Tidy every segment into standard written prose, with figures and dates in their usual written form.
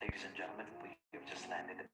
Ladies and gentlemen, we have just landed.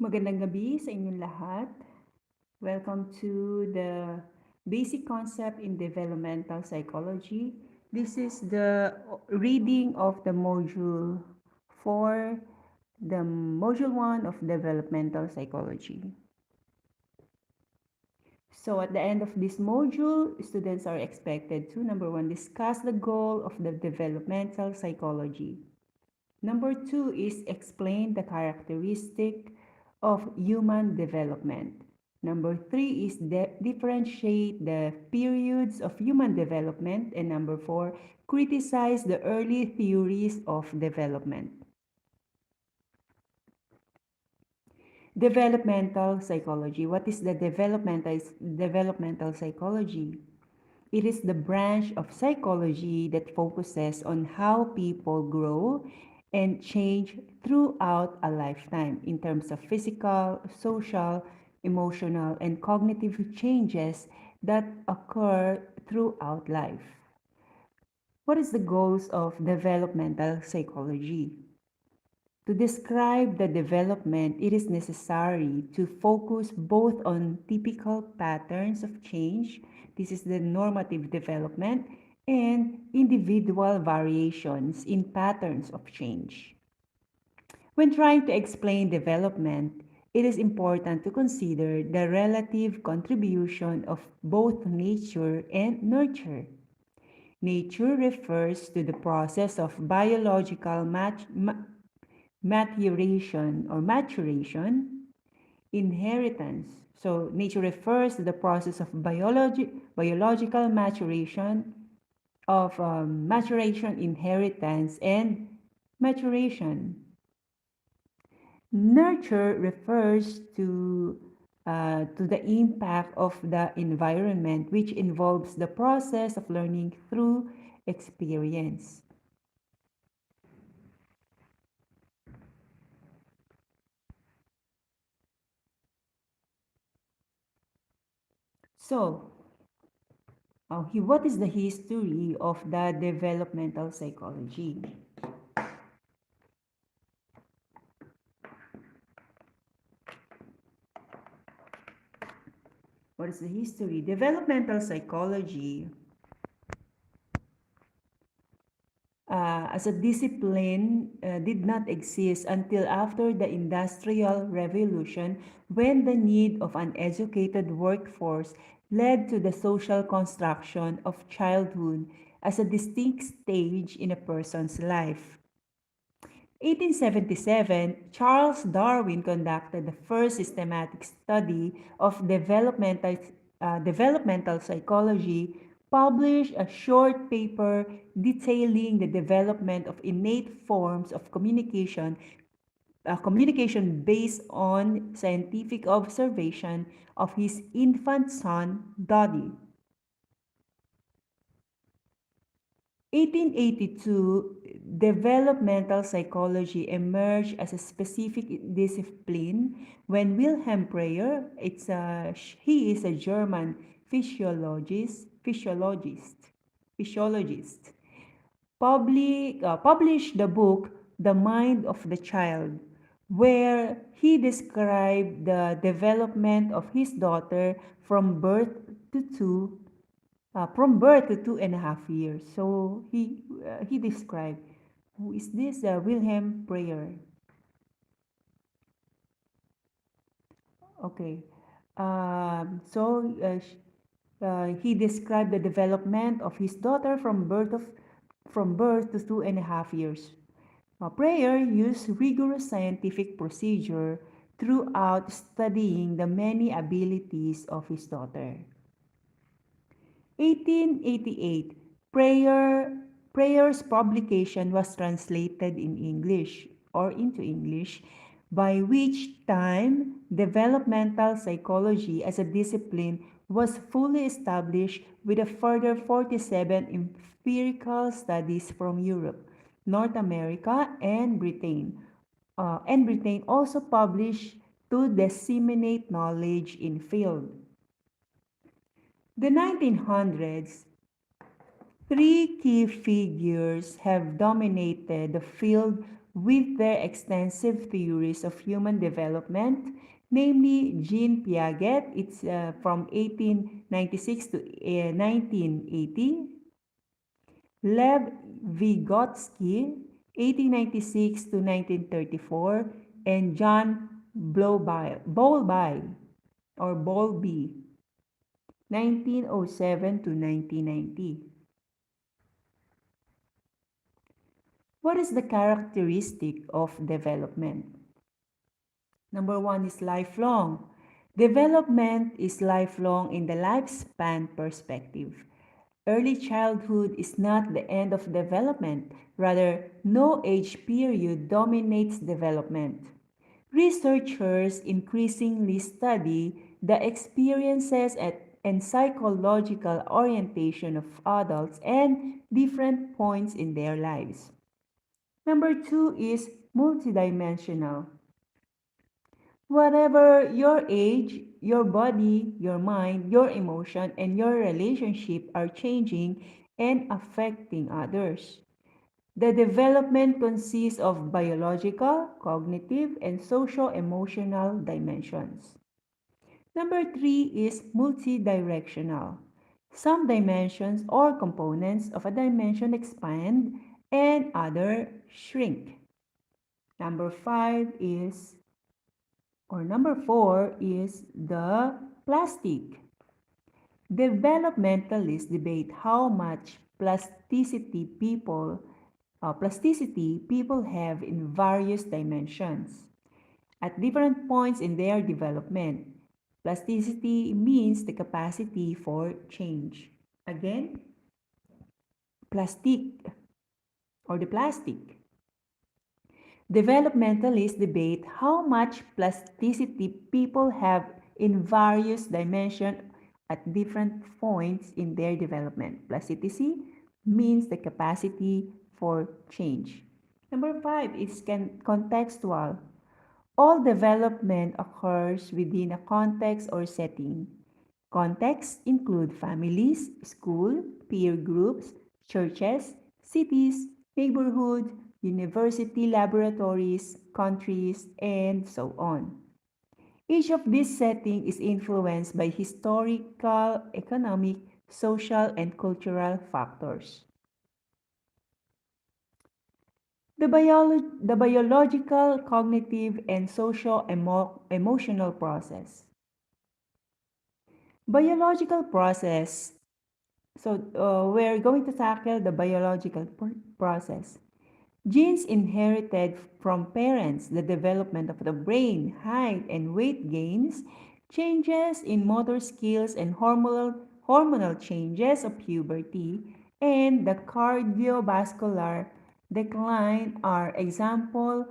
Magandang gabi sa inyong lahat. Welcome to the basic concept in developmental psychology. This is the reading of the module for the module 1 of developmental psychology. So at the end of this module, students are expected to, number 1, discuss the goal of the developmental psychology. Number 2 is explain the characteristic of human development. Number 3 is differentiate the periods of human development. And number 4, criticize the early theories of development. Developmental psychology. What is the developmental psychology? It is the branch of psychology that focuses on how people grow and change throughout a lifetime in terms of physical, social, emotional, and cognitive changes that occur throughout life. What is the goals of developmental psychology? To describe the development, it is necessary to focus both on typical patterns of change, this is the normative development, and individual variations in patterns of change. When trying to explain development, it is important to consider the relative contribution of both nature and nurture. Nature refers to the process of biological maturation, inheritance. So nature refers to the process of biological maturation, inheritance, and maturation. Nurture refers to the impact of the environment, which involves the process of learning through experience. So, what is the history of the developmental psychology? What is the history? Developmental psychology as a discipline did not exist until after the Industrial Revolution, when the need of an educated workforce led to the social construction of childhood as a distinct stage in a person's life. 1877, Charles Darwin conducted the first systematic study of developmental psychology published a short paper detailing the development of innate forms of communication based on scientific observation of his infant son, Dodi. 1882, developmental psychology emerged as a specific discipline when Wilhelm Preyer, he is a German physiologist, published the book The Mind of the Child, where he described the development of his daughter to two from birth to 2.5 years. So he described, who is this? Wilhelm Preyer. Okay. He described the development of his daughter from birth to 2.5 years. Preyer used rigorous scientific procedure throughout studying the many abilities of his daughter. 1888, Prayer's publication was translated in English or into English, by which time developmental psychology as a discipline was fully established with a further 47 empirical studies from Europe, North America, and Britain. And Britain also published to disseminate knowledge in field. The 1900s, three key figures have dominated the field with their extensive theories of human development, namely Jean Piaget, it's from 1896 to 1980, Lev Vygotsky, 1896 to 1934, and John Bowlby, 1907 to 1990. What is the characteristic of development? Number one is lifelong. Development is lifelong in the lifespan perspective. Early childhood is not the end of development. Rather, no age period dominates development. Researchers increasingly study the experiences and psychological orientation of adults and different points in their lives. Number two is multidimensional. Whatever your age, your body, your mind, your emotion, and your relationship are changing and affecting others. The development consists of biological, cognitive, and social emotional dimensions. Number three is multidirectional. Some dimensions or components of a dimension expand and other shrink. Number four is the plastic. Developmentalists debate how much plasticity people have in various dimensions at different points in their development. Plasticity means the capacity for change. Again, plastic or the plastic. Developmentalists debate how much plasticity people have in various dimensions at different points in their development. Plasticity means the capacity for change. Number five is contextual. All development occurs within a context or setting. Contexts include families, school, peer groups, churches, cities, neighborhoods, university laboratories, countries, and so on. Each of these settings is influenced by historical, economic, social, and cultural factors. The biological, cognitive, and social emotional process. Biological process. We're going to tackle the biological process. Genes inherited from parents, the development of the brain, height and weight gains, changes in motor skills and hormonal changes of puberty, and the cardiovascular decline are example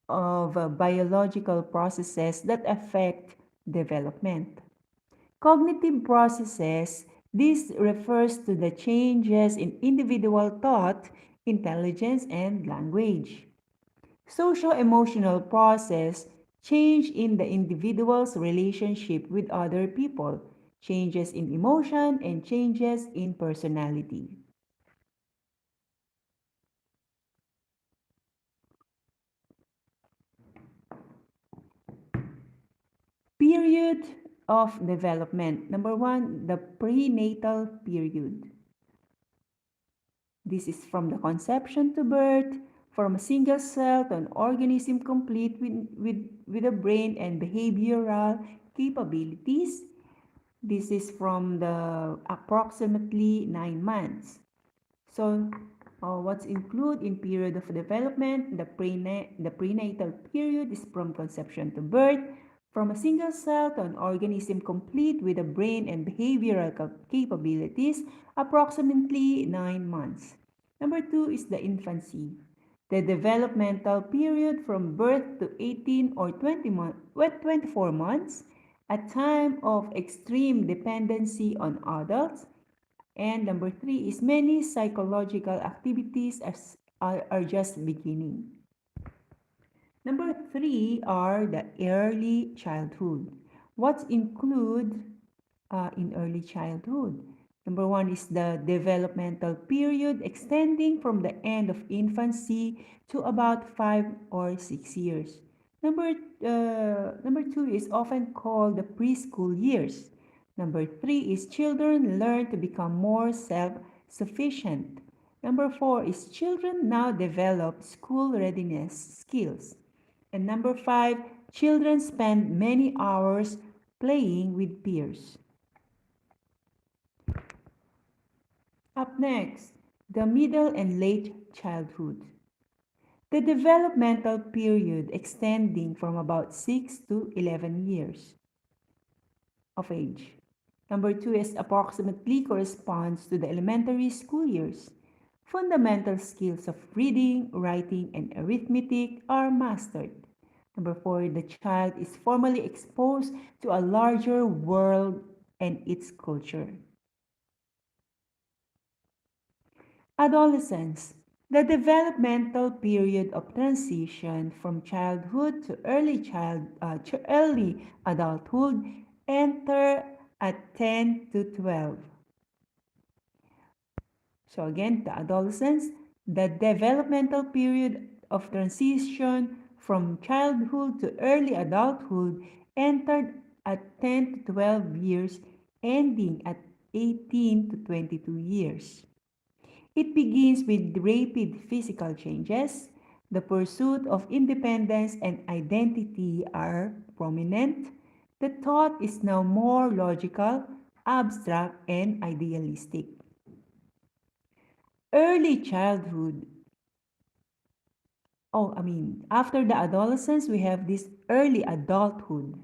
of biological processes that affect development. Cognitive processes, this refers to the changes in individual thought, intelligence, and language. Social emotional process, change in the individual's relationship with other people, changes in emotion, and changes in personality. Period of development. Number one, the prenatal period. This is from the conception to birth, from a single cell to an organism complete with a brain and behavioral capabilities. This is from the approximately 9 months. So, what's included in period of development? The prenatal period is from conception to birth, from a single cell to an organism complete with a brain and behavioral capabilities, approximately 9 months. Number two is the infancy. The developmental period from birth to 18 or 24 months, a time of extreme dependency on adults. And number three is many psychological activities are just beginning. Number three are the early childhood. What's included in early childhood? Number one is the developmental period extending from the end of infancy to about 5 or 6 years. Number two is often called the preschool years. Number three is children learn to become more self-sufficient. Number four is children now develop school readiness skills. And number five, children spend many hours playing with peers. Up next, the middle and late childhood. The developmental period extending from about 6 to 11 years of age. Number two is approximately corresponds to the elementary school years. Fundamental skills of reading, writing, and arithmetic are mastered. Number four, the child is formally exposed to a larger world and its culture. Adolescence, the developmental period of transition from childhood to early adulthood, enter at 10 to 12. So again, the adolescence, the developmental period of transition from childhood to early adulthood, entered at 10 to 12 years, ending at 18 to 22 years. It begins with rapid physical changes. The pursuit of independence and identity are prominent. The thought is now more logical, abstract, and idealistic. Early childhood. After the adolescence, we have this early adulthood.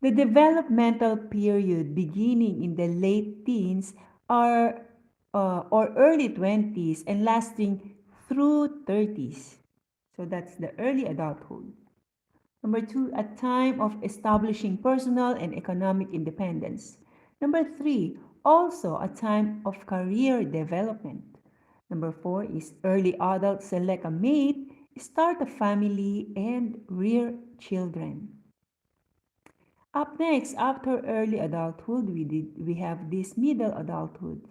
The developmental period beginning in the late teens are or early 20s and lasting through 30s. So that's the early adulthood. Number two, a time of establishing personal and economic independence. Number three, also a time of career development. Number four is early adults select a mate, start a family, and rear children. Up next, after early adulthood, we have this middle adulthood.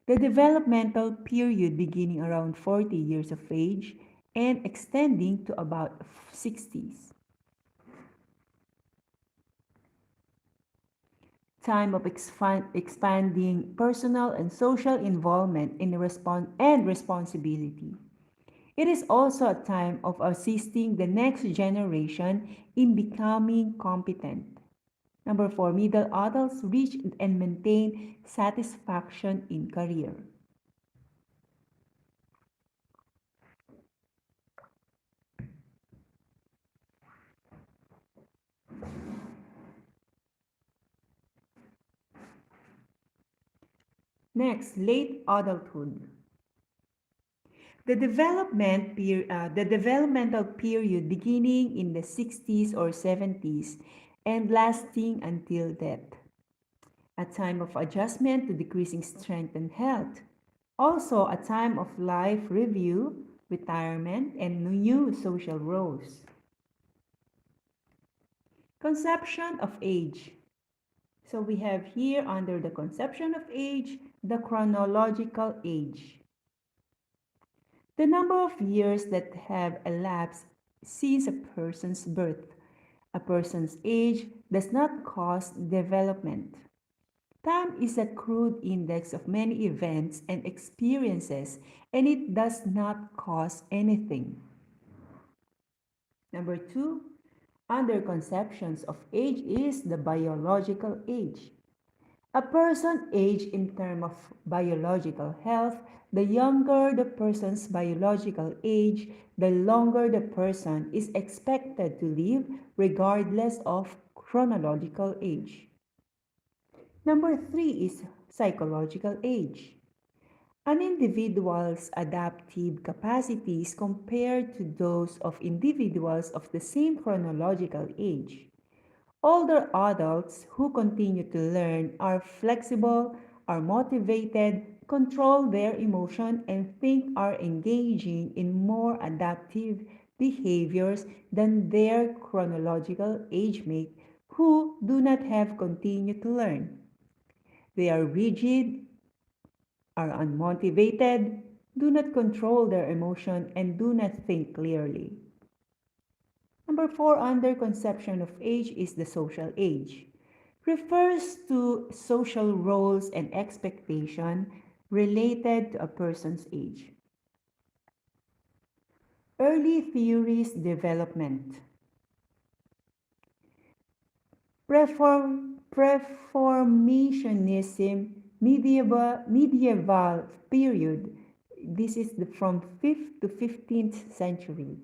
The developmental period beginning around 40 years of age and extending to about 60s. Time of expanding personal and social involvement in responsibility. It is also a time of assisting the next generation in becoming competent. Number four, middle adults reach and maintain satisfaction in career. Next, late adulthood. The developmental period beginning in the 60s or 70s and lasting until death, a time of adjustment to decreasing strength and health. Also, a time of life review, retirement, and new social roles. Conception of age. So we have here under the conception of age, the chronological age. The number of years that have elapsed since a person's birth. A person's age does not cause development. Time is a crude index of many events and experiences, and it does not cause anything. Number two, under conceptions of age is the biological age. A person age in terms of biological health, the younger the person's biological age, the longer the person is expected to live regardless of chronological age. Number three is psychological age. An individual's adaptive capacities compared to those of individuals of the same chronological age. Older adults who continue to learn are flexible, are motivated, control their emotion, and think are engaging in more adaptive behaviors than their chronological age mate who do not have continued to learn. They are rigid, are unmotivated, do not control their emotion, and do not think clearly. Number four, under conception of age is the social age. Refers to social roles and expectation related to a person's age. Early theories development. Preformationism, medieval period. This is from 5th to 15th century.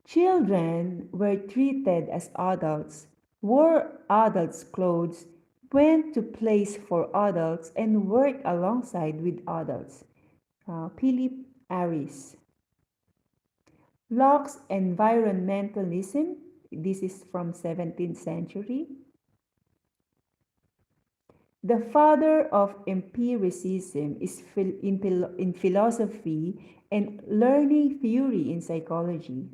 Children were treated as adults, wore adults' clothes, went to plays for adults, and worked alongside with adults. Philip Aris. Locke's environmentalism, this is from 17th century. The father of empiricism is in philosophy and learning theory in psychology.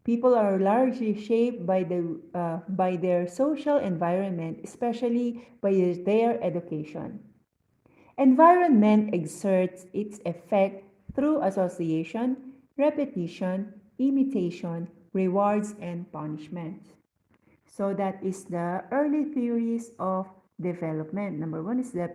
People are largely shaped by their social environment, especially by their education. Environment exerts its effect through association, repetition, imitation, rewards, and punishment. So that is the early theories of development. Number one is the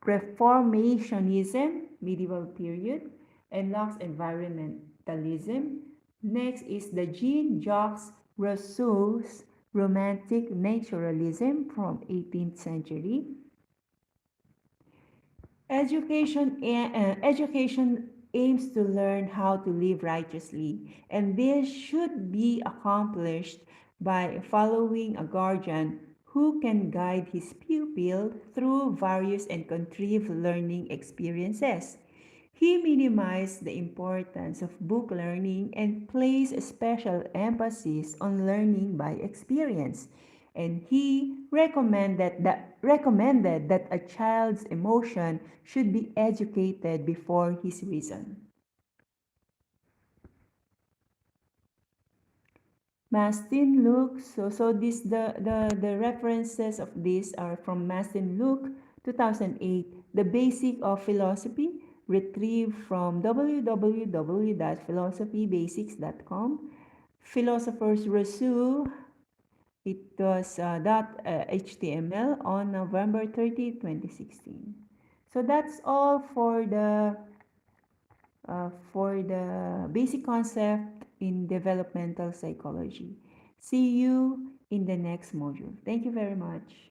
preformationism, medieval period, and Locke's environmentalism. Next is the Jean-Jacques Rousseau's romantic naturalism from 18th century. Education aims to learn how to live righteously, and this should be accomplished by following a guardian who can guide his pupil through various and contrived learning experiences. He minimized the importance of book learning and placed a special emphasis on learning by experience. And he recommended that a child's emotion should be educated before his reason. Mastin Luke, so this the references of this are from Mastin Luke 2008, The Basic of Philosophy, retrieved from www.philosophybasics.com. Philosophers Rousseau, it was .html on November 30, 2016. So that's all for the basic concept in developmental psychology. See you in the next module. Thank you very much.